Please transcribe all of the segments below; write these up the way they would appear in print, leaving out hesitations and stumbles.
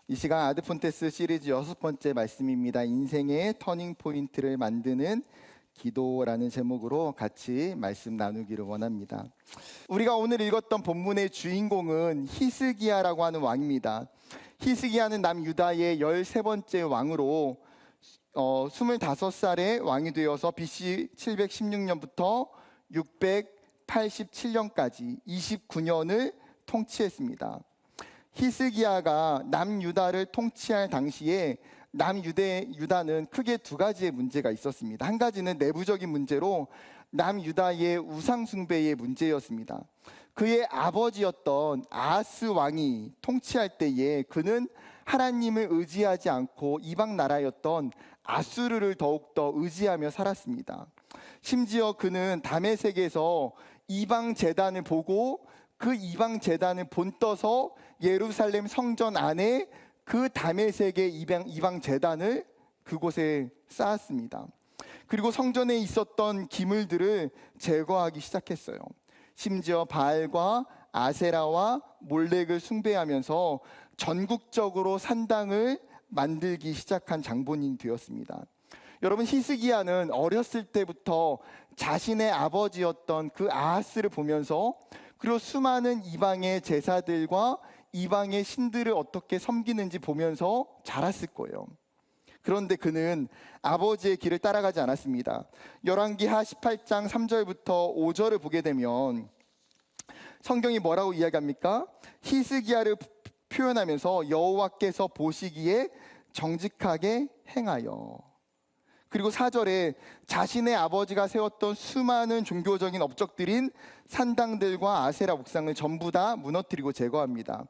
이 시간 아드폰테스 시리즈 6번째 말씀입니다. 인생의 터닝 포인트를 만드는 기도라는 제목으로 같이 말씀 나누기를 원합니다. 우리가 오늘 읽었던 본문의 주인공은 히스기야라고 하는 왕입니다. 히스기야는 남유다의 13번째 왕으로 25살에 왕이 되어서 BC 716년부터 687년까지 29년을 통치했습니다. 히스기야가 남유다를 통치할 당시에 남유다는 크게 두 가지의 문제가 있었습니다. 한 가지는 내부적인 문제로 남유다의 우상숭배의 문제였습니다. 그의 아버지였던 아하스 왕이 통치할 때에 그는 하나님을 의지하지 않고 이방 나라였던 아수르를 더욱더 의지하며 살았습니다. 심지어 그는 다메섹에서 이방 제단을 보고 그 이방 제단을 본떠서 예루살렘 성전 안에 그 다메섹의 이방 제단을 그곳에 쌓았습니다. 그리고 성전에 있었던 기물들을 제거하기 시작했어요. 심지어 바알과 아세라와 몰렉을 숭배하면서 전국적으로 산당을 만들기 시작한 장본인이 되었습니다. 여러분, 히스기야는 어렸을 때부터 자신의 아버지였던 그 아하스를 보면서 그리고 수많은 이방의 제사들과 이방의 신들을 어떻게 섬기는지 보면서 자랐을 거예요. 그런데 그는 아버지의 길을 따라가지 않았습니다. 열왕기하 18장 3절부터 5절을 보게 되면 성경이 뭐라고 이야기합니까? 히스기야를 표현하면서 여호와께서 보시기에 정직하게 행하여, 그리고 4절에 자신의 아버지가 세웠던 수많은 종교적인 업적들인 산당들과 아세라 옥상을 전부 다 무너뜨리고 제거합니다.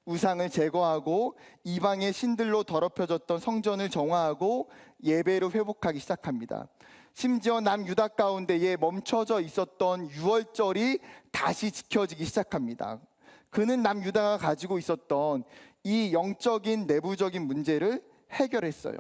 우상을 제거하고 이방의 신들로 더럽혀졌던 성전을 정화하고 예배를 회복하기 시작합니다. 심지어 남유다 가운데에 멈춰져 있었던 유월절이 다시 지켜지기 시작합니다. 그는 남유다가 가지고 있었던 이 영적인 내부적인 문제를 해결했어요.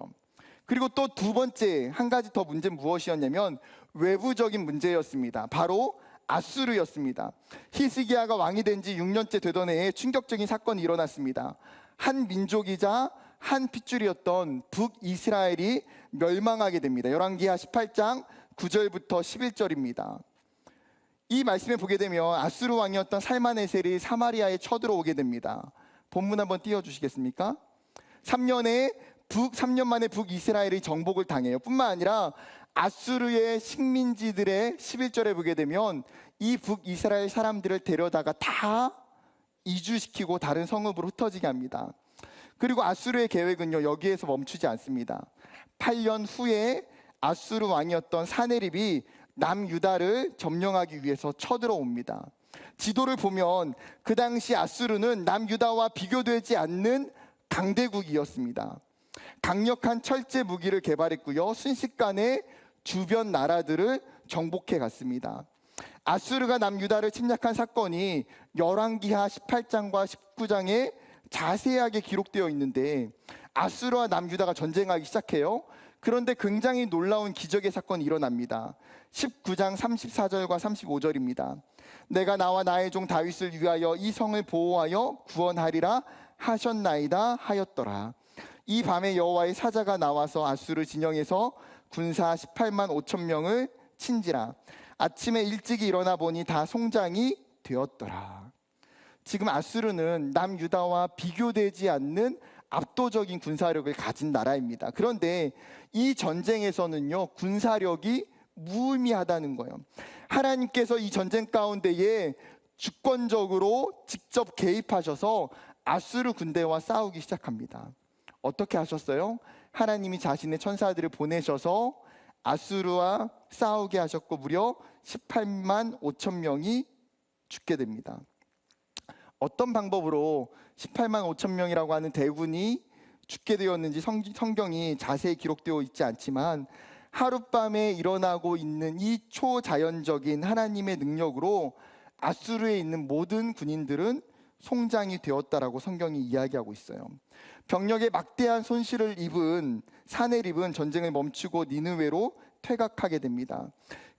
그리고 또 두 번째 한 가지 더 문제는 무엇이었냐면 외부적인 문제였습니다. 바로 아수르였습니다. 히스기야가 왕이 된 지 6년째 되던 해에 충격적인 사건이 일어났습니다. 한 민족이자 한 핏줄이었던 북이스라엘이 멸망하게 됩니다. 열왕기하 18장 9절부터 11절입니다. 이 말씀에 보게 되면 아수르 왕이었던 살마네셀이 사마리아에 쳐들어오게 됩니다. 본문 한번 띄워주시겠습니까? 3년 만에 북이스라엘이 정복을 당해요. 뿐만 아니라 아수르의 식민지들의 11절에 보게 되면 이 북이스라엘 사람들을 데려다가 다 이주시키고 다른 성읍으로 흩어지게 합니다. 그리고 아수르의 계획은요, 여기에서 멈추지 않습니다. 8년 후에 아수르 왕이었던 사네립이 남유다를 점령하기 위해서 쳐들어옵니다. 지도를 보면 그 당시 아수르는 남유다와 비교되지 않는 강대국이었습니다. 강력한 철제 무기를 개발했고요, 순식간에 주변 나라들을 정복해 갔습니다. 아수르가 남유다를 침략한 사건이 열왕기하 18장과 19장에 자세하게 기록되어 있는데 아수르와 남유다가 전쟁하기 시작해요. 그런데 굉장히 놀라운 기적의 사건이 일어납니다. 19장 34절과 35절입니다. 내가 나와 나의 종 다윗을 위하여 이 성을 보호하여 구원하리라 하셨나이다 하였더라. 이 밤에 여호와의 사자가 나와서 아수르 진영에서 군사 18만 5천 명을 친지라. 아침에 일찍이 일어나 보니 다 송장이 되었더라. 지금 아수르는 남유다와 비교되지 않는 압도적인 군사력을 가진 나라입니다. 그런데 이 전쟁에서는요, 군사력이 무의미하다는 거예요. 하나님께서 이 전쟁 가운데에 주권적으로 직접 개입하셔서 아수르 군대와 싸우기 시작합니다. 어떻게 하셨어요? 하나님이 자신의 천사들을 보내셔서 아수르와 싸우게 하셨고 무려 18만 5천 명이 죽게 됩니다. 어떤 방법으로 18만 5천 명이라고 하는 대군이 죽게 되었는지 성경이 자세히 기록되어 있지 않지만 하룻밤에 일어나고 있는 이 초자연적인 하나님의 능력으로 아수르에 있는 모든 군인들은 송장이 되었다라고 성경이 이야기하고 있어요. 병력에 막대한 손실을 입은 사네립은 전쟁을 멈추고 니느웨로 퇴각하게 됩니다.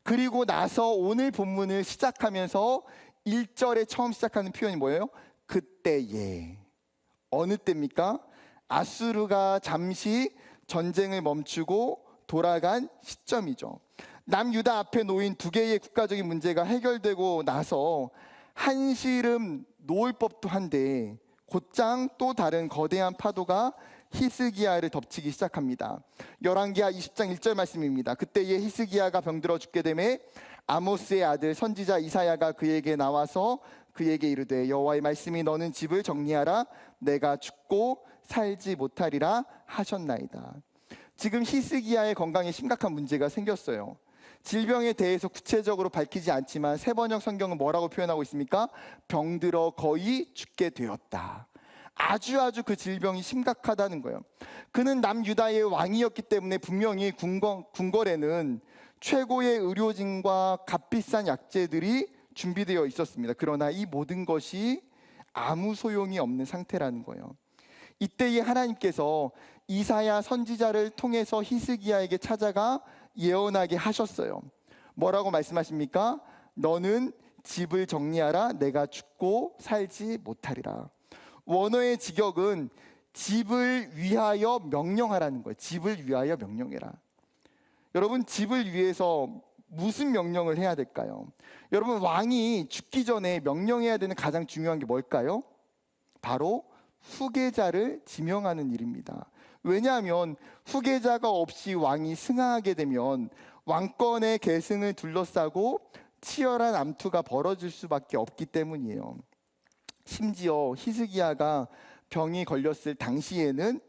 그리고 나서 오늘 본문을 시작하면서 1절에 처음 시작하는 표현이 뭐예요? 그때에. 어느 때입니까? 아수르가 잠시 전쟁을 멈추고 돌아간 시점이죠. 남유다 앞에 놓인 두 개의 국가적인 문제가 해결되고 나서 한시름 놓을 법도 한데 곧장 또 다른 거대한 파도가 히스기야를 덮치기 시작합니다. 열왕기하 20장 1절 말씀입니다. 그때에 히스기야가 병들어 죽게 되매 아모스의 아들 선지자 이사야가 그에게 나와서 그에게 이르되 여호와의 말씀이 너는 집을 정리하라 내가 죽고 살지 못하리라 하셨나이다. 지금 히스기야의 건강에 심각한 문제가 생겼어요. 질병에 대해서 구체적으로 밝히지 않지만 세번역 성경은 뭐라고 표현하고 있습니까? 병들어 거의 죽게 되었다. 아주 그 질병이 심각하다는 거예요. 그는 남유다의 왕이었기 때문에 분명히 궁궐에는 최고의 의료진과 값비싼 약재들이 준비되어 있었습니다. 그러나 이 모든 것이 아무 소용이 없는 상태라는 거예요. 이때에 하나님께서 이사야 선지자를 통해서 히스기야에게 찾아가 예언하게 하셨어요. 뭐라고 말씀하십니까? 너는 집을 정리하라 내가 죽고 살지 못하리라. 원어의 직역은 집을 위하여 명령하라는 거예요. 집을 위하여 명령해라. 여러분, 집을 위해서 무슨 명령을 해야 될까요? 여러분, 왕이 죽기 전에 명령해야 되는 가장 중요한 게 뭘까요? 바로 후계자를 지명하는 일입니다. 왜냐하면 후계자가 없이 왕이 승하하게 되면 왕권의 계승을 둘러싸고 치열한 암투가 벌어질 수밖에 없기 때문이에요. 심지어 히스기야가 병이 걸렸을 당시에는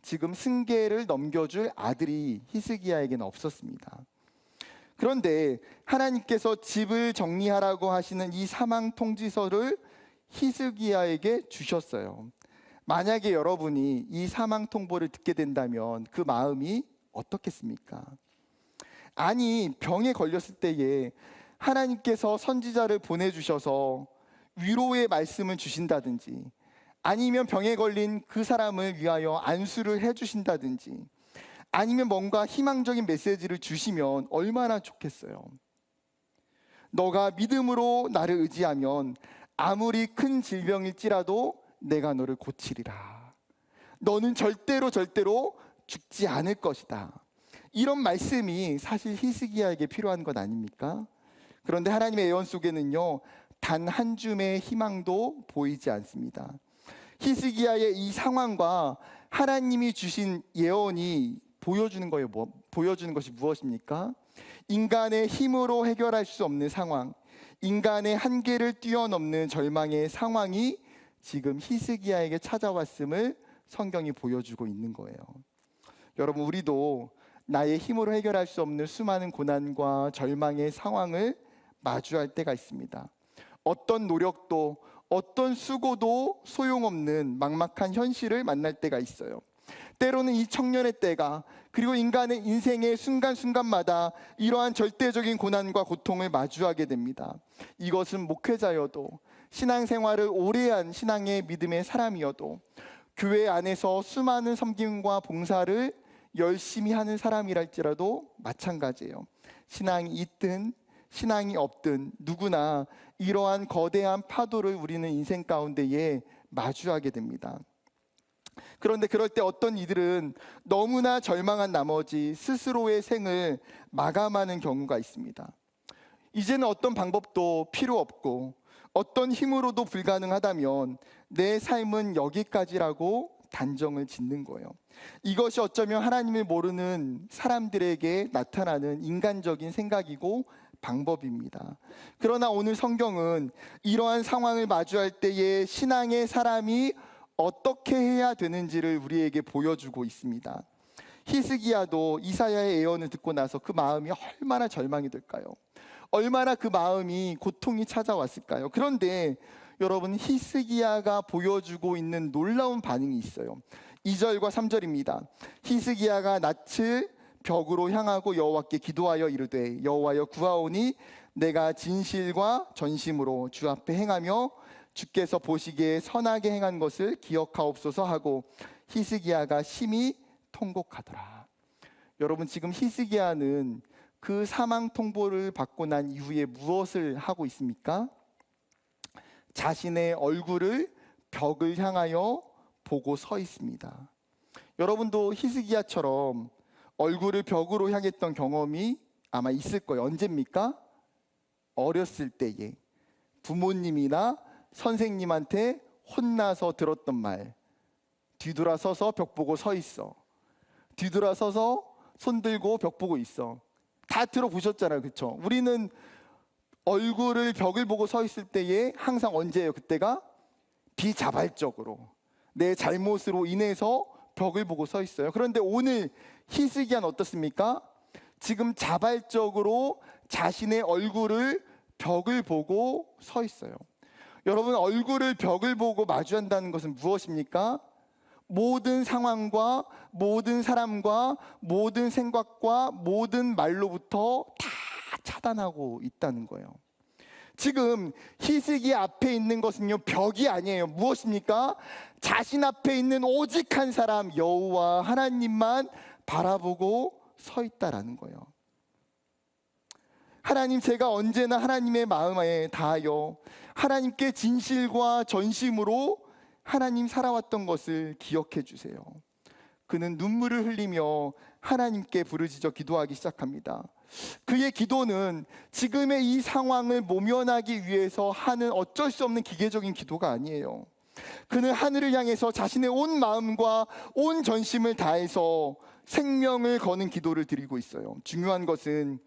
지금 승계를 넘겨줄 아들이 히스기야에게는 없었습니다. 그런데 하나님께서 집을 정리하라고 하시는 이 사망 통지서를 히스기야에게 주셨어요. 만약에 여러분이 이 사망 통보를 듣게 된다면 그 마음이 어떻겠습니까? 아니, 병에 걸렸을 때에 하나님께서 선지자를 보내주셔서 위로의 말씀을 주신다든지 아니면 병에 걸린 그 사람을 위하여 안수를 해주신다든지 아니면 뭔가 희망적인 메시지를 주시면 얼마나 좋겠어요. 너가 믿음으로 나를 의지하면 아무리 큰 질병일지라도 내가 너를 고치리라. 너는 절대로 죽지 않을 것이다. 이런 말씀이 사실 히스기야에게 필요한 것 아닙니까? 그런데 하나님의 예언 속에는요, 단 한 줌의 희망도 보이지 않습니다. 히스기야의 이 상황과 하나님이 주신 예언이 보여주는 거예요. 보여주는 것이 무엇입니까? 인간의 힘으로 해결할 수 없는 상황, 인간의 한계를 뛰어넘는 절망의 상황이 지금 히스기야에게 찾아왔음을 성경이 보여주고 있는 거예요. 여러분, 우리도 나의 힘으로 해결할 수 없는 수많은 고난과 절망의 상황을 마주할 때가 있습니다. 어떤 노력도 어떤 수고도 소용없는 막막한 현실을 만날 때가 있어요. 때로는 이 청년의 때가 그리고 인간의 인생의 순간순간마다 이러한 절대적인 고난과 고통을 마주하게 됩니다. 이것은 목회자여도 신앙생활을 오래 한 신앙의 믿음의 사람이어도 교회 안에서 수많은 섬김과 봉사를 열심히 하는 사람이랄지라도 마찬가지예요. 신앙이 있든 신앙이 없든 누구나 이러한 거대한 파도를 우리는 인생 가운데에 마주하게 됩니다. 그런데 그럴 때 어떤 이들은 너무나 절망한 나머지 스스로의 생을 마감하는 경우가 있습니다. 이제는 어떤 방법도 필요 없고 어떤 힘으로도 불가능하다면 내 삶은 여기까지라고 단정을 짓는 거예요. 이것이 어쩌면 하나님을 모르는 사람들에게 나타나는 인간적인 생각이고 방법입니다. 그러나 오늘 성경은 이러한 상황을 마주할 때에 신앙의 사람이 어떻게 해야 되는지를 우리에게 보여주고 있습니다. 히스기야도 이사야의 예언을 듣고 나서 그 마음이 얼마나 절망이 될까요? 얼마나 그 마음이 고통이 찾아왔을까요? 그런데 여러분, 히스기야가 보여주고 있는 놀라운 반응이 있어요. 2절과 3절입니다. 히스기야가 낯을 벽으로 향하고 여호와께 기도하여 이르되 여호와여 구하오니 내가 진실과 전심으로 주 앞에 행하며 주께서 보시기에 선하게 행한 것을 기억하옵소서 하고 히스기야가 심히 통곡하더라. 여러분, 지금 히스기야는 그 사망 통보를 받고 난 이후에 무엇을 하고 있습니까? 자신의 얼굴을 벽을 향하여 보고 서 있습니다. 여러분도 히스기야처럼 얼굴을 벽으로 향했던 경험이 아마 있을 거예요. 언제입니까? 어렸을 때에 부모님이나 선생님한테 혼나서 들었던 말. 뒤돌아서서 벽 보고 서 있어. 뒤돌아서서 손 들고 벽 보고 있어. 다 들어보셨잖아요. 그렇죠? 우리는 얼굴을 벽을 보고 서 있을 때에 항상 언제예요? 그때가 비자발적으로 내 잘못으로 인해서 벽을 보고 서 있어요. 그런데 오늘 히스기야는 어떻습니까? 지금 자발적으로 자신의 얼굴을 벽을 보고 서 있어요. 여러분, 얼굴을 벽을 보고 마주한다는 것은 무엇입니까? 모든 상황과 모든 사람과 모든 생각과 모든 말로부터 다 차단하고 있다는 거예요. 지금 히스기야 앞에 있는 것은요, 벽이 아니에요. 무엇입니까? 자신 앞에 있는 오직 한 사람, 여호와 하나님만 바라보고 서 있다라는 거예요. 하나님, 제가 언제나 하나님의 마음에 다하여 하나님께 진실과 전심으로 하나님 살아왔던 것을 기억해 주세요. 그는 눈물을 흘리며 하나님께 부르짖어 기도하기 시작합니다. 그의 기도는 지금의 이 상황을 모면하기 위해서 하는 어쩔 수 없는 기계적인 기도가 아니에요. 그는 하늘을 향해서 자신의 온 마음과 온 전심을 다해서 생명을 거는 기도를 드리고 있어요. 중요한 것은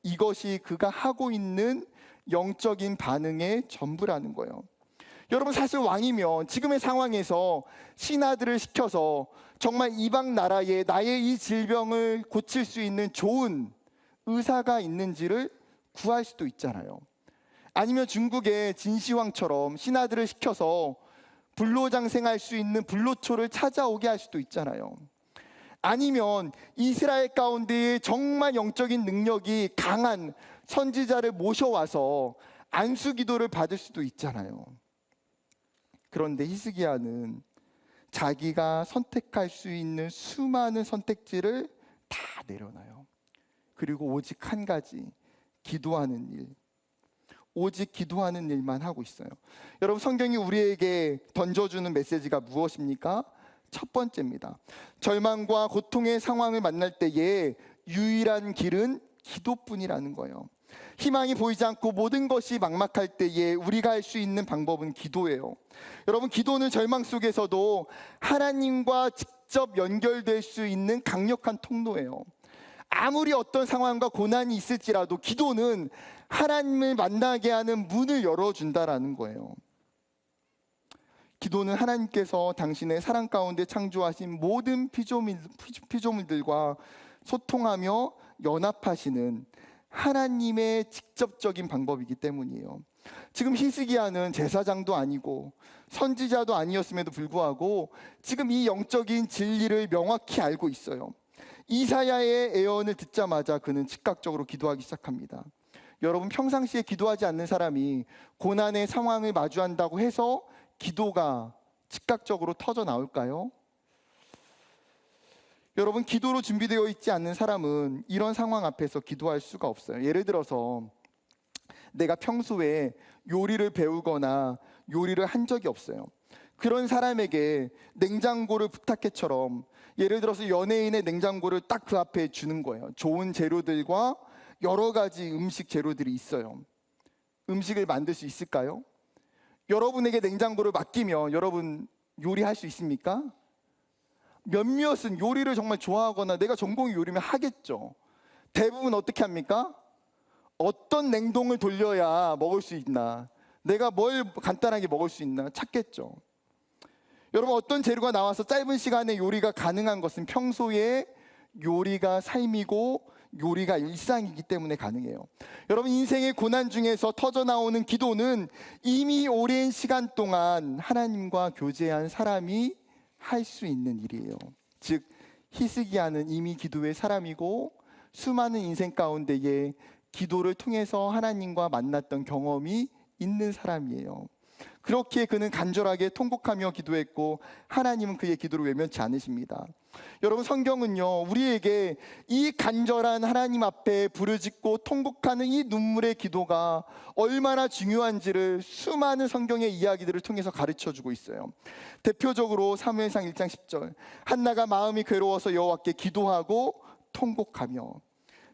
이것이 그가 하고 있는 영적인 반응의 전부라는 거예요. 여러분, 사실 왕이면 지금의 상황에서 신하들을 시켜서 정말 이방 나라에 나의 이 질병을 고칠 수 있는 좋은 의사가 있는지를 구할 수도 있잖아요. 아니면 중국의 진시황처럼 신하들을 시켜서 불로장생할 수 있는 불로초를 찾아오게 할 수도 있잖아요. 아니면 이스라엘 가운데에 정말 영적인 능력이 강한 선지자를 모셔와서 안수기도를 받을 수도 있잖아요. 그런데 히스기야는 자기가 선택할 수 있는 수많은 선택지를 다 내려놔요. 그리고 오직 한 가지, 기도하는 일. 오직 기도하는 일만 하고 있어요. 여러분, 성경이 우리에게 던져주는 메시지가 무엇입니까? 첫 번째입니다. 절망과 고통의 상황을 만날 때에 유일한 길은 기도뿐이라는 거예요. 희망이 보이지 않고 모든 것이 막막할 때에 우리가 할 수 있는 방법은 기도예요. 여러분, 기도는 절망 속에서도 하나님과 직접 연결될 수 있는 강력한 통로예요. 아무리 어떤 상황과 고난이 있을지라도 기도는 하나님을 만나게 하는 문을 열어준다라는 거예요. 기도는 하나님께서 당신의 사랑 가운데 창조하신 모든 피조물들과 소통하며 연합하시는 하나님의 직접적인 방법이기 때문이에요. 지금 히스기야는 제사장도 아니고 선지자도 아니었음에도 불구하고 지금 이 영적인 진리를 명확히 알고 있어요. 이사야의 예언을 듣자마자 그는 즉각적으로 기도하기 시작합니다. 여러분, 평상시에 기도하지 않는 사람이 고난의 상황을 마주한다고 해서 기도가 즉각적으로 터져 나올까요? 여러분, 기도로 준비되어 있지 않는 사람은 이런 상황 앞에서 기도할 수가 없어요. 예를 들어서 내가 평소에 요리를 배우거나 요리를 한 적이 없어요. 그런 사람에게 냉장고를 부탁해처럼, 예를 들어서 연예인의 냉장고를 딱 그 앞에 주는 거예요. 좋은 재료들과 여러 가지 음식 재료들이 있어요. 음식을 만들 수 있을까요? 여러분에게 냉장고를 맡기면 여러분 요리할 수 있습니까? 몇몇은 요리를 정말 좋아하거나 내가 전공이 요리면 하겠죠. 대부분 어떻게 합니까? 어떤 냉동을 돌려야 먹을 수 있나, 내가 뭘 간단하게 먹을 수 있나 찾겠죠. 여러분, 어떤 재료가 나와서 짧은 시간에 요리가 가능한 것은 평소에 요리가 삶이고 요리가 일상이기 때문에 가능해요. 여러분, 인생의 고난 중에서 터져나오는 기도는 이미 오랜 시간 동안 하나님과 교제한 사람이 할 수 있는 일이에요. 즉, 히스기야는 이미 기도의 사람이고 수많은 인생 가운데에 기도를 통해서 하나님과 만났던 경험이 있는 사람이에요. 그렇게 그는 간절하게 통곡하며 기도했고 하나님은 그의 기도를 외면치 않으십니다. 여러분, 성경은요, 우리에게 이 간절한 하나님 앞에 부르짖고 통곡하는 이 눈물의 기도가 얼마나 중요한지를 수많은 성경의 이야기들을 통해서 가르쳐주고 있어요. 대표적으로 사무엘상 1장 10절, 한나가 마음이 괴로워서 여호와께 기도하고 통곡하며,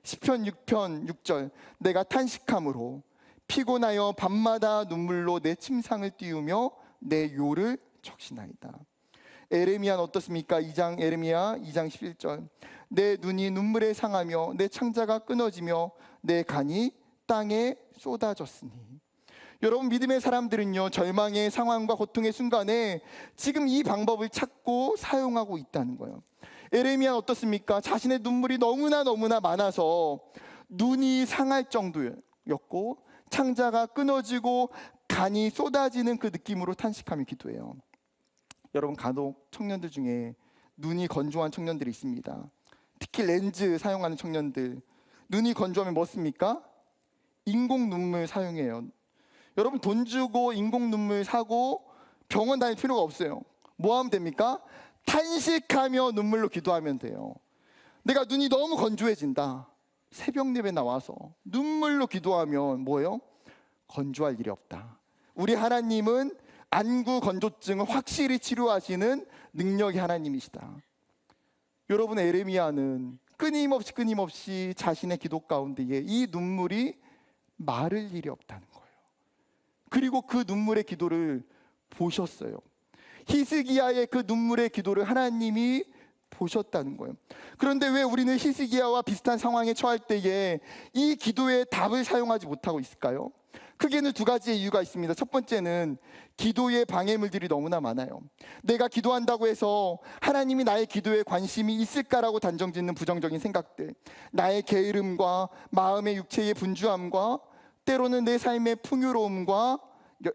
시편 6편 6절, 내가 탄식함으로 피곤하여 밤마다 눈물로 내 침상을 띄우며 내 요를 적시나이다. 에레미야는 어떻습니까? 에레미야 2장 11절, 내 눈이 눈물에 상하며 내 창자가 끊어지며 내 간이 땅에 쏟아졌으니. 여러분, 믿음의 사람들은요, 절망의 상황과 고통의 순간에 지금 이 방법을 찾고 사용하고 있다는 거예요. 에레미야는 어떻습니까? 자신의 눈물이 너무나 많아서 눈이 상할 정도였고 창자가 끊어지고 간이 쏟아지는 그 느낌으로 탄식하며 기도해요. 여러분, 간혹 청년들 중에 눈이 건조한 청년들이 있습니다. 특히 렌즈 사용하는 청년들, 눈이 건조하면 뭐 씁니까? 인공 눈물 사용해요. 여러분, 돈 주고 인공 눈물 사고 병원 다닐 필요가 없어요. 뭐 하면 됩니까? 탄식하며 눈물로 기도하면 돼요. 내가 눈이 너무 건조해진다, 새벽 예배 나와서 눈물로 기도하면 뭐예요? 건조할 일이 없다. 우리 하나님은 안구 건조증을 확실히 치료하시는 능력의 하나님이시다. 여러분, 에레미야는 끊임없이 자신의 기도 가운데에 이 눈물이 마를 일이 없다는 거예요. 그리고 그 눈물의 기도를 보셨어요. 히스기야의 그 눈물의 기도를 하나님이 보셨다는 거예요. 그런데 왜 우리는 히스기야와 비슷한 상황에 처할 때에 이 기도의 답을 사용하지 못하고 있을까요? 크게는 두 가지의 이유가 있습니다. 첫 번째는 기도의 방해물들이 너무나 많아요. 내가 기도한다고 해서 하나님이 나의 기도에 관심이 있을까라고 단정짓는 부정적인 생각들, 나의 게으름과 마음의 육체의 분주함과 때로는 내 삶의 풍요로움과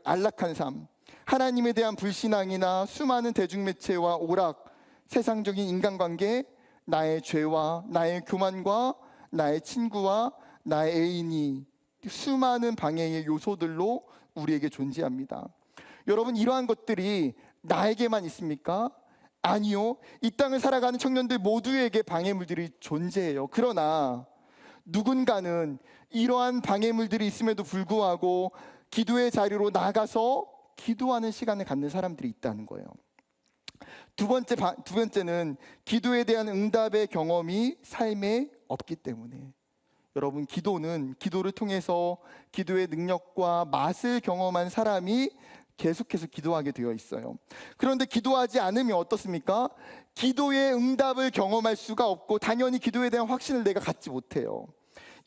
안락한 삶, 하나님에 대한 불신앙이나 수많은 대중매체와 오락, 세상적인 인간관계, 나의 죄와 나의 교만과 나의 친구와 나의 애인이 수많은 방해의 요소들로 우리에게 존재합니다. 여러분, 이러한 것들이 나에게만 있습니까? 아니요. 이 땅을 살아가는 청년들 모두에게 방해물들이 존재해요. 그러나 누군가는 이러한 방해물들이 있음에도 불구하고 기도의 자리로 나가서 기도하는 시간을 갖는 사람들이 있다는 거예요. 두 번째는 기도에 대한 응답의 경험이 삶에 없기 때문에. 여러분, 기도를 통해서 기도의 능력과 맛을 경험한 사람이 계속해서 기도하게 되어 있어요. 그런데 기도하지 않으면 어떻습니까? 기도의 응답을 경험할 수가 없고 당연히 기도에 대한 확신을 내가 갖지 못해요.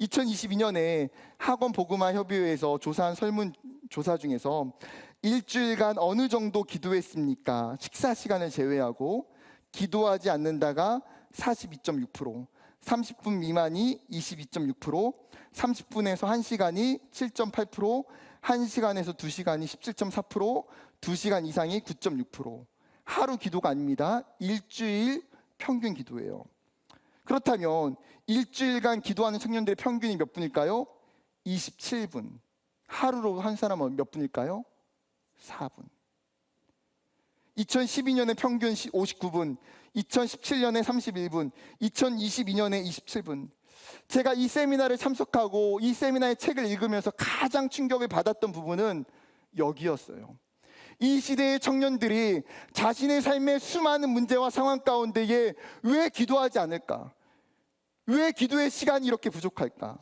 2022년에 학원 복음화 협의회에서 조사한 설문조사 중에서 일주일간 어느 정도 기도했습니까? 식사 시간을 제외하고 기도하지 않는다가 42.6%, 30분 미만이 22.6%, 30분에서 1시간이 7.8%, 1시간에서 2시간이 17.4%, 2시간 이상이 9.6%. 하루 기도가 아닙니다. 일주일 평균 기도예요. 그렇다면 일주일간 기도하는 청년들의 평균이 몇 분일까요? 27분. 하루로 한 사람은 몇 분일까요? 4분. 2012년에 평균 59분, 2017년에 31분, 2022년에 27분. 제가 이 세미나를 참석하고 이 세미나의 책을 읽으면서 가장 충격을 받았던 부분은 여기였어요. 이 시대의 청년들이 자신의 삶의 수많은 문제와 상황 가운데에 왜 기도하지 않을까? 왜 기도의 시간이 이렇게 부족할까?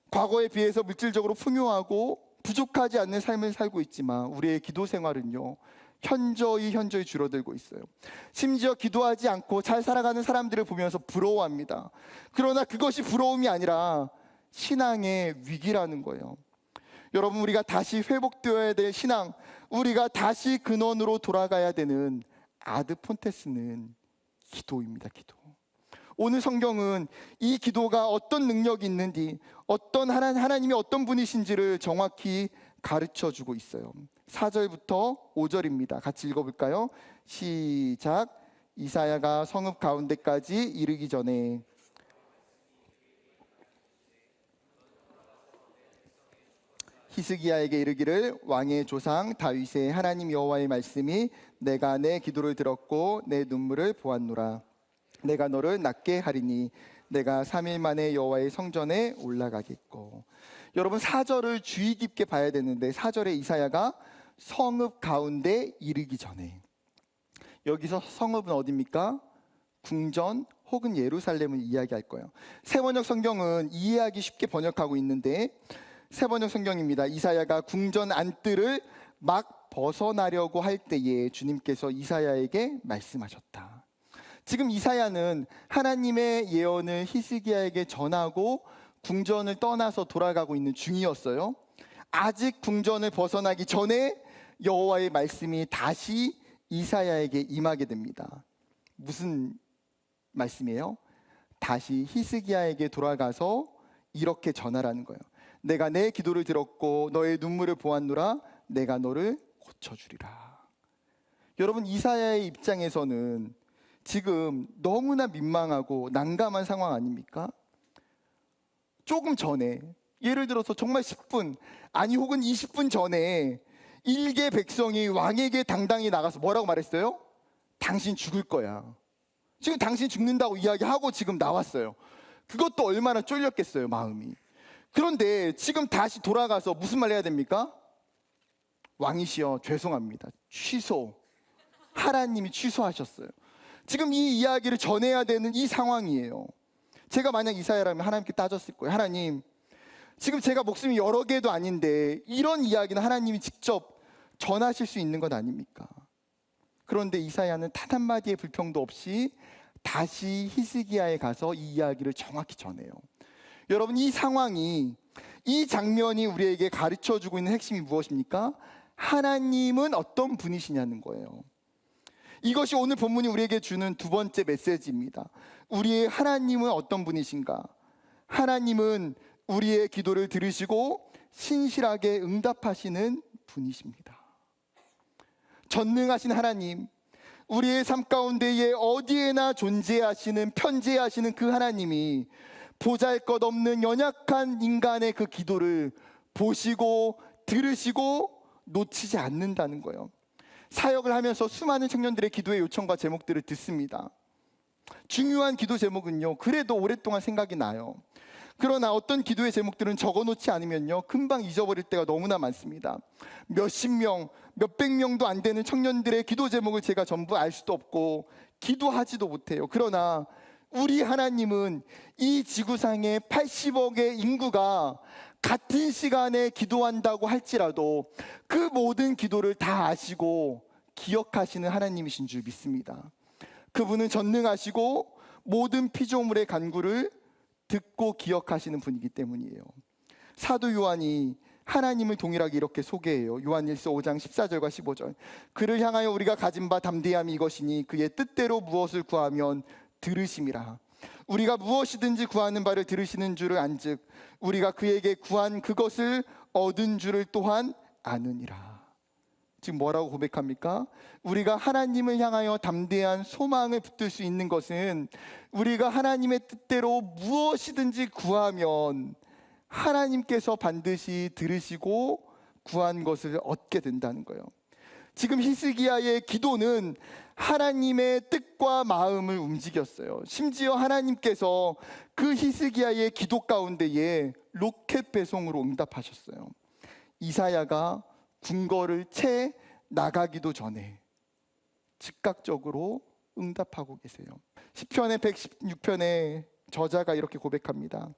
과거에 비해서 물질적으로 풍요하고 부족하지 않는 삶을 살고 있지만 우리의 기도 생활은요, 현저히 줄어들고 있어요. 심지어 기도하지 않고 잘 살아가는 사람들을 보면서 부러워합니다. 그러나 그것이 부러움이 아니라 신앙의 위기라는 거예요. 여러분, 우리가 다시 회복되어야 될 신앙, 우리가 다시 근원으로 돌아가야 되는 아드폰테스는 기도입니다. 기도. 오늘 성경은 이 기도가 어떤 능력이 있는지, 하나님이 어떤 분이신지를 정확히 가르쳐주고 있어요. 4절부터 5절입니다. 같이 읽어볼까요? 시작. 이사야가 성읍 가운데까지 이르기 전에 히스기야에게 이르기를 왕의 조상 다윗의 하나님 여호와의 말씀이 내가 내 기도를 들었고 내 눈물을 보았노라. 내가 너를 낫게 하리니 내가 3일 만에 여호와의 성전에 올라가겠고. 여러분 4절을 주의 깊게 봐야 되는데 4절에 이사야가 성읍 가운데 이르기 전에, 여기서 성읍은 어디입니까? 궁전 혹은 예루살렘을 이야기할 거예요. 새번역 성경은 이해하기 쉽게 번역하고 있는데 새번역 성경입니다. 이사야가 궁전 안뜰을 막 벗어나려고 할 때에 주님께서 이사야에게 말씀하셨다. 지금 이사야는 하나님의 예언을 히스기야에게 전하고 궁전을 떠나서 돌아가고 있는 중이었어요. 아직 궁전을 벗어나기 전에 여호와의 말씀이 다시 이사야에게 임하게 됩니다. 무슨 말씀이에요? 다시 히스기야에게 돌아가서 이렇게 전하라는 거예요. 내가 내 기도를 들었고 너의 눈물을 보았노라. 내가 너를 고쳐주리라. 여러분 이사야의 입장에서는 지금 너무나 민망하고 난감한 상황 아닙니까? 조금 전에, 예를 들어서 정말 10분 아니 혹은 20분 전에 일개 백성이 왕에게 당당히 나가서 뭐라고 말했어요? 당신 죽을 거야. 지금 당신 죽는다고 이야기하고 지금 나왔어요. 그것도 얼마나 쫄렸겠어요, 마음이. 그런데 지금 다시 돌아가서 무슨 말 해야 됩니까? 왕이시여 죄송합니다. 취소. 하나님이 취소하셨어요. 지금 이 이야기를 전해야 되는 이 상황이에요. 제가 만약 이사야라면 하나님께 따졌을 거예요. 하나님, 지금 제가 목숨이 여러 개도 아닌데 이런 이야기는 하나님이 직접 전하실 수 있는 것 아닙니까? 그런데 이사야는 단 한마디의 불평도 없이 다시 히스기야에 가서 이 이야기를 정확히 전해요. 여러분 이 상황이, 이 장면이 우리에게 가르쳐주고 있는 핵심이 무엇입니까? 하나님은 어떤 분이시냐는 거예요. 이것이 오늘 본문이 우리에게 주는 두 번째 메시지입니다. 우리의 하나님은 어떤 분이신가? 하나님은 우리의 기도를 들으시고 신실하게 응답하시는 분이십니다. 전능하신 하나님, 우리의 삶 가운데에 어디에나 존재하시는, 편재하시는 그 하나님이 보잘것없는 연약한 인간의 그 기도를 보시고 들으시고 놓치지 않는다는 거예요. 사역을 하면서 수많은 청년들의 기도의 요청과 제목들을 듣습니다. 중요한 기도 제목은요, 그래도 오랫동안 생각이 나요. 그러나 어떤 기도의 제목들은 적어놓지 않으면요, 금방 잊어버릴 때가 너무나 많습니다. 몇십 명, 몇백 명도 안 되는 청년들의 기도 제목을 제가 전부 알 수도 없고 기도하지도 못해요. 그러나 우리 하나님은 이 지구상의 80억의 인구가 같은 시간에 기도한다고 할지라도 그 모든 기도를 다 아시고 기억하시는 하나님이신 줄 믿습니다. 그분은 전능하시고 모든 피조물의 간구를 듣고 기억하시는 분이기 때문이에요. 사도 요한이 하나님을 동일하게 이렇게 소개해요. 요한일서 5장 14절과 15절. 그를 향하여 우리가 가진 바 담대함이 이것이니 그의 뜻대로 무엇을 구하면 들으심이라. 우리가 무엇이든지 구하는 바를 들으시는 줄을 안즉 우리가 그에게 구한 그것을 얻은 줄을 또한 아느니라. 지금 뭐라고 고백합니까? 우리가 하나님을 향하여 담대한 소망을 붙들 수 있는 것은 우리가 하나님의 뜻대로 무엇이든지 구하면 하나님께서 반드시 들으시고 구한 것을 얻게 된다는 거예요. 지금 히스기야의 기도는 하나님의 뜻과 마음을 움직였어요. 심지어 하나님께서 그 히스기야의 기도 가운데에 로켓 배송으로 응답하셨어요. 이사야가 궁궐을 채 나가기도 전에 즉각적으로 응답하고 계세요. 시편의 116편의 저자가 이렇게 고백합니다.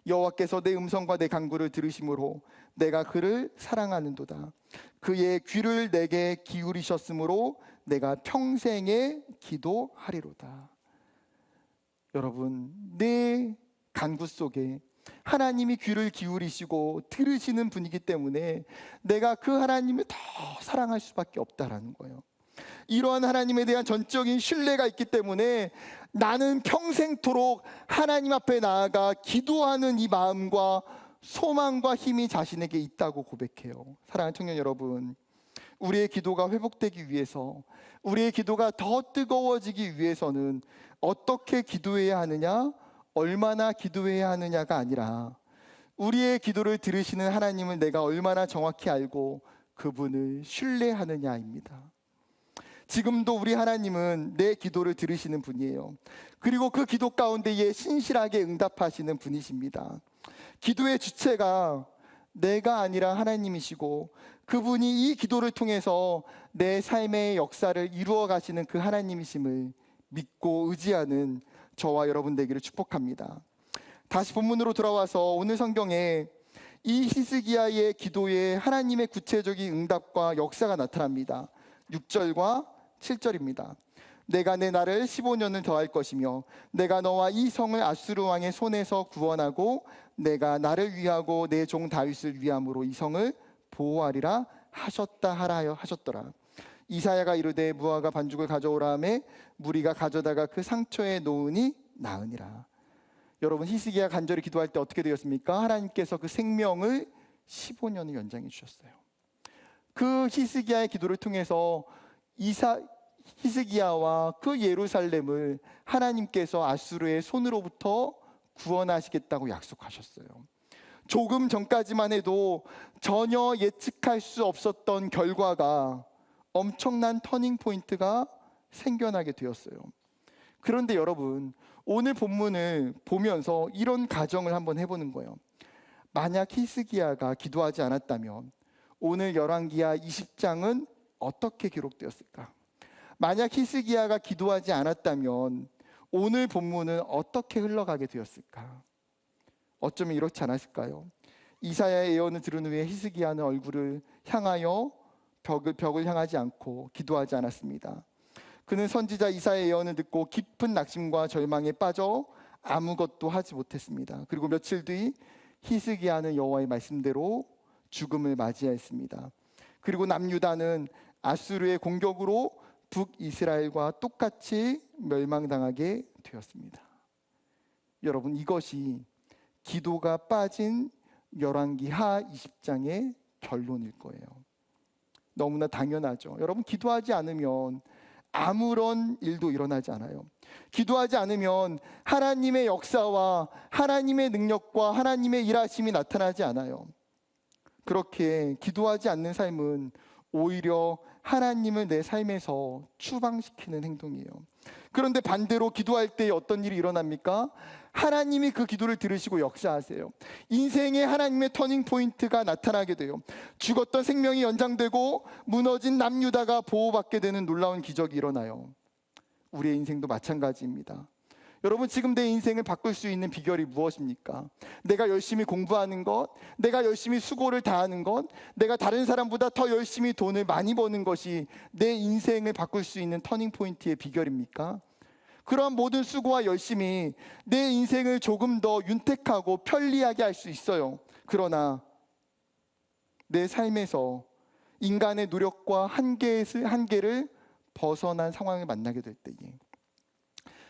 여호와께서 내 음성과 내 간구를 들으심으로 내가 그를 사랑하는도다. 그의 귀를 내게 기울이셨으므로 내가 평생에 기도하리로다. 여러분, 내 간구 속에 하나님이 귀를 기울이시고 들으시는 분이기 때문에 내가 그 하나님을 더 사랑할 수밖에 없다라는 거예요. 이러한 하나님에 대한 전적인 신뢰가 있기 때문에 나는 평생토록 하나님 앞에 나아가 기도하는 이 마음과 소망과 힘이 자신에게 있다고 고백해요. 사랑하는 청년 여러분, 우리의 기도가 회복되기 위해서, 우리의 기도가 더 뜨거워지기 위해서는 어떻게 기도해야 하느냐, 얼마나 기도해야 하느냐가 아니라 우리의 기도를 들으시는 하나님을 내가 얼마나 정확히 알고 그분을 신뢰하느냐입니다. 지금도 우리 하나님은 내 기도를 들으시는 분이에요. 그리고 그 기도 가운데에 신실하게 응답하시는 분이십니다. 기도의 주체가 내가 아니라 하나님이시고 그분이 이 기도를 통해서 내 삶의 역사를 이루어 가시는 그 하나님이심을 믿고 의지하는 저와 여러분 되기를 축복합니다. 다시 본문으로 돌아와서 오늘 성경에 이 히스기야의 기도에 하나님의 구체적인 응답과 역사가 나타납니다. 6절과 7절입니다. 내가 내 날을 15년을 더할 것이며 내가 너와 이 성을 아수르 왕의 손에서 구원하고 내가 나를 위하고 내 종 다윗을 위함으로 이 성을 보호하리라 하셨다 하라 하셨더라. 이사야가 이르되 무화과 반죽을 가져오라 하매 무리가 가져다가 그 상처에 놓으니 나으니라. 여러분, 히스기야 간절히 기도할 때 어떻게 되었습니까? 하나님께서 그 생명을 15년을 연장해 주셨어요. 그 히스기야의 기도를 통해서 히스기야와 그 예루살렘을 하나님께서 아수르의 손으로부터 구원하시겠다고 약속하셨어요. 조금 전까지만 해도 전혀 예측할 수 없었던 결과가 엄청난 터닝 포인트가 생겨나게 되었어요. 그런데 여러분, 오늘 본문을 보면서 이런 가정을 한번 해보는 거예요. 만약 히스기야가 기도하지 않았다면 오늘 열왕기하 20장은 어떻게 기록되었을까? 만약 히스기야가 기도하지 않았다면 오늘 본문은 어떻게 흘러가게 되었을까? 어쩌면 이렇지 않았을까요? 이사야의 예언을 들은 후에 히스기야는 얼굴을 향하여 벽을 향하지 않고 기도하지 않았습니다. 그는 선지자 이사야의 예언을 듣고 깊은 낙심과 절망에 빠져 아무것도 하지 못했습니다. 그리고 며칠 뒤 히스기야는 여호와의 말씀대로 죽음을 맞이했습니다. 그리고 남유다는 아수르의 공격으로 북이스라엘과 똑같이 멸망당하게 되었습니다. 여러분, 이것이 기도가 빠진 열왕기하 20장의 결론일 거예요. 너무나 당연하죠. 여러분, 기도하지 않으면 아무런 일도 일어나지 않아요. 기도하지 않으면 하나님의 역사와 하나님의 능력과 하나님의 일하심이 나타나지 않아요. 그렇게 기도하지 않는 삶은 오히려 하나님을 내 삶에서 추방시키는 행동이에요. 그런데 반대로 기도할 때 어떤 일이 일어납니까? 하나님이 그 기도를 들으시고 역사하세요. 인생에 하나님의 터닝 포인트가 나타나게 돼요. 죽었던 생명이 연장되고 무너진 남유다가 보호받게 되는 놀라운 기적이 일어나요. 우리의 인생도 마찬가지입니다. 여러분, 지금 내 인생을 바꿀 수 있는 비결이 무엇입니까? 내가 열심히 공부하는 것, 내가 열심히 수고를 다하는 것, 내가 다른 사람보다 더 열심히 돈을 많이 버는 것이 내 인생을 바꿀 수 있는 터닝 포인트의 비결입니까? 그러한 모든 수고와 열심이 내 인생을 조금 더 윤택하고 편리하게 할 수 있어요. 그러나 내 삶에서 인간의 노력과 한계를 벗어난 상황을 만나게 될 때에,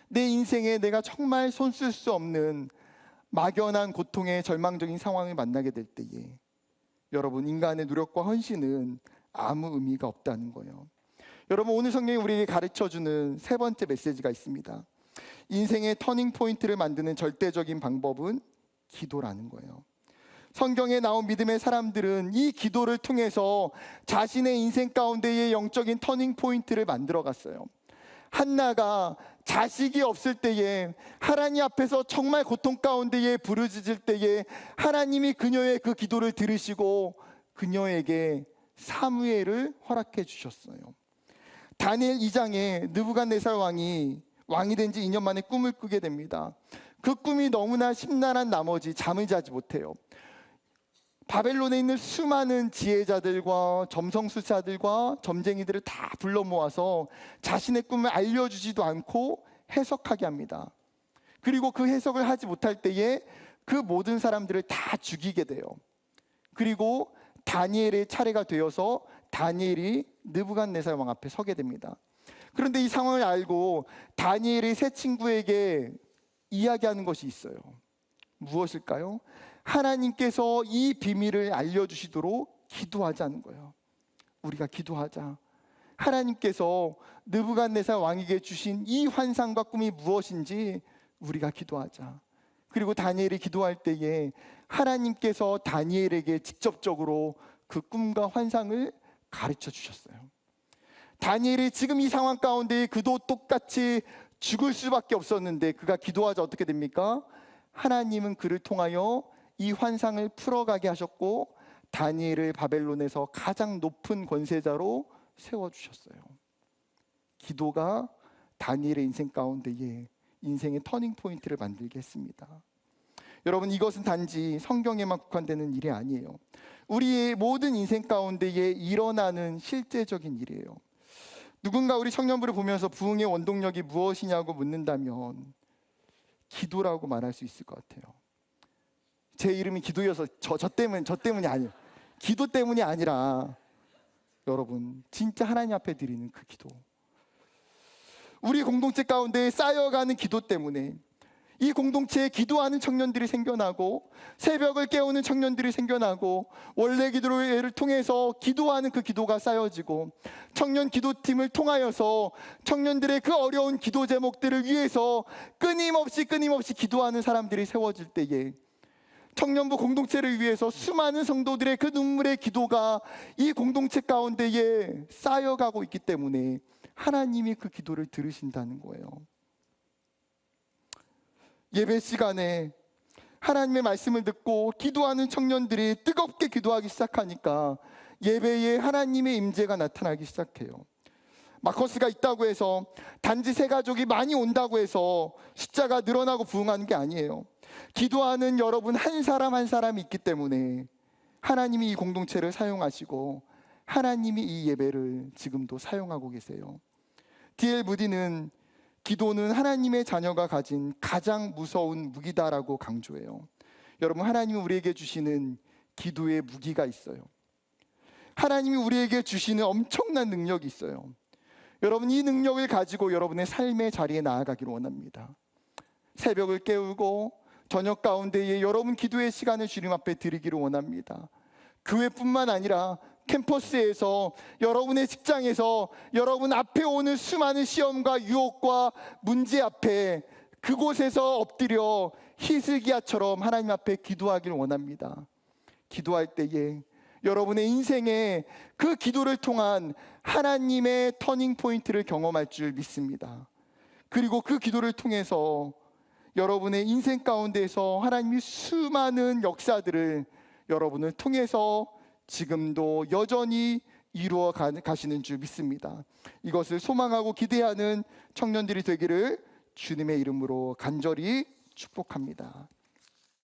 내 인생에 내가 정말 손쓸 수 없는 막연한 고통의 절망적인 상황을 만나게 될 때에 여러분, 인간의 노력과 헌신은 아무 의미가 없다는 거예요. 여러분, 오늘 성경이 우리에게 가르쳐주는 세 번째 메시지가 있습니다. 인생의 터닝 포인트를 만드는 절대적인 방법은 기도라는 거예요. 성경에 나온 믿음의 사람들은 이 기도를 통해서 자신의 인생 가운데의 영적인 터닝 포인트를 만들어 갔어요. 한나가 자식이 없을 때에 하나님 앞에서 정말 고통 가운데에 부르짖을 때에 하나님이 그녀의 그 기도를 들으시고 그녀에게 사무엘을 허락해 주셨어요. 다니엘 2장에 느부갓네살 왕이 된 지 2년 만에 꿈을 꾸게 됩니다. 그 꿈이 너무나 심란한 나머지 잠을 자지 못해요. 바벨론에 있는 수많은 지혜자들과 점성술사들과 점쟁이들을 다 불러 모아서 자신의 꿈을 알려주지도 않고 해석하게 합니다. 그리고 그 해석을 하지 못할 때에 그 모든 사람들을 다 죽이게 돼요. 그리고 다니엘의 차례가 되어서 다니엘이 느부갓네살 왕 앞에 서게 됩니다. 그런데 이 상황을 알고 다니엘의 세 친구에게 이야기하는 것이 있어요. 무엇일까요? 하나님께서 이 비밀을 알려주시도록 기도하자는 거예요. 우리가 기도하자. 하나님께서 느부갓네살 왕에게 주신 이 환상과 꿈이 무엇인지 우리가 기도하자. 그리고 다니엘이 기도할 때에 하나님께서 다니엘에게 직접적으로 그 꿈과 환상을 가르쳐 주셨어요. 다니엘이 지금 이 상황 가운데 그도 똑같이 죽을 수밖에 없었는데 그가 기도하자 어떻게 됩니까? 하나님은 그를 통하여 이 환상을 풀어가게 하셨고 다니엘을 바벨론에서 가장 높은 권세자로 세워주셨어요. 기도가 다니엘의 인생 가운데에 인생의 터닝 포인트를 만들게 했습니다. 여러분, 이것은 단지 성경에만 국한되는 일이 아니에요. 우리의 모든 인생 가운데에 일어나는 실제적인 일이에요. 누군가 우리 청년부를 보면서 부흥의 원동력이 무엇이냐고 묻는다면 기도라고 말할 수 있을 것 같아요. 제 이름이 기도여서 저 때문이 아니에요. 기도 때문이 아니라 여러분, 진짜 하나님 앞에 드리는 그 기도, 우리 공동체 가운데 쌓여가는 기도 때문에 이 공동체에 기도하는 청년들이 생겨나고 새벽을 깨우는 청년들이 생겨나고 원래 기도를 통해서 기도하는 그 기도가 쌓여지고 청년 기도팀을 통하여서 청년들의 그 어려운 기도 제목들을 위해서 끊임없이 기도하는 사람들이 세워질 때에 청년부 공동체를 위해서 수많은 성도들의 그 눈물의 기도가 이 공동체 가운데에 쌓여가고 있기 때문에 하나님이 그 기도를 들으신다는 거예요. 예배 시간에 하나님의 말씀을 듣고 기도하는 청년들이 뜨겁게 기도하기 시작하니까 예배에 하나님의 임재가 나타나기 시작해요. 마커스가 있다고 해서 단지 새 가족이 많이 온다고 해서 숫자가 늘어나고 부흥하는 게 아니에요. 기도하는 여러분 한 사람 한 사람이 있기 때문에 하나님이 이 공동체를 사용하시고 하나님이 이 예배를 지금도 사용하고 계세요. D.L. 무디는 기도는 하나님의 자녀가 가진 가장 무서운 무기다라고 강조해요. 여러분, 하나님이 우리에게 주시는 기도의 무기가 있어요. 하나님이 우리에게 주시는 엄청난 능력이 있어요. 여러분, 이 능력을 가지고 여러분의 삶의 자리에 나아가기를 원합니다. 새벽을 깨우고 저녁 가운데에 여러분 기도의 시간을 주님 앞에 드리기를 원합니다. 교회뿐만 아니라 캠퍼스에서, 여러분의 직장에서, 여러분 앞에 오는 수많은 시험과 유혹과 문제 앞에 그곳에서 엎드려 히스기야처럼 하나님 앞에 기도하기를 원합니다. 기도할 때에 여러분의 인생에 그 기도를 통한 하나님의 터닝 포인트를 경험할 줄 믿습니다. 그리고 그 기도를 통해서 여러분의 인생 가운데서 하나님이 수많은 역사들을 여러분을 통해서 지금도 여전히 이루어 가시는 줄 믿습니다. 이것을 소망하고 기대하는 청년들이 되기를 주님의 이름으로 간절히 축복합니다.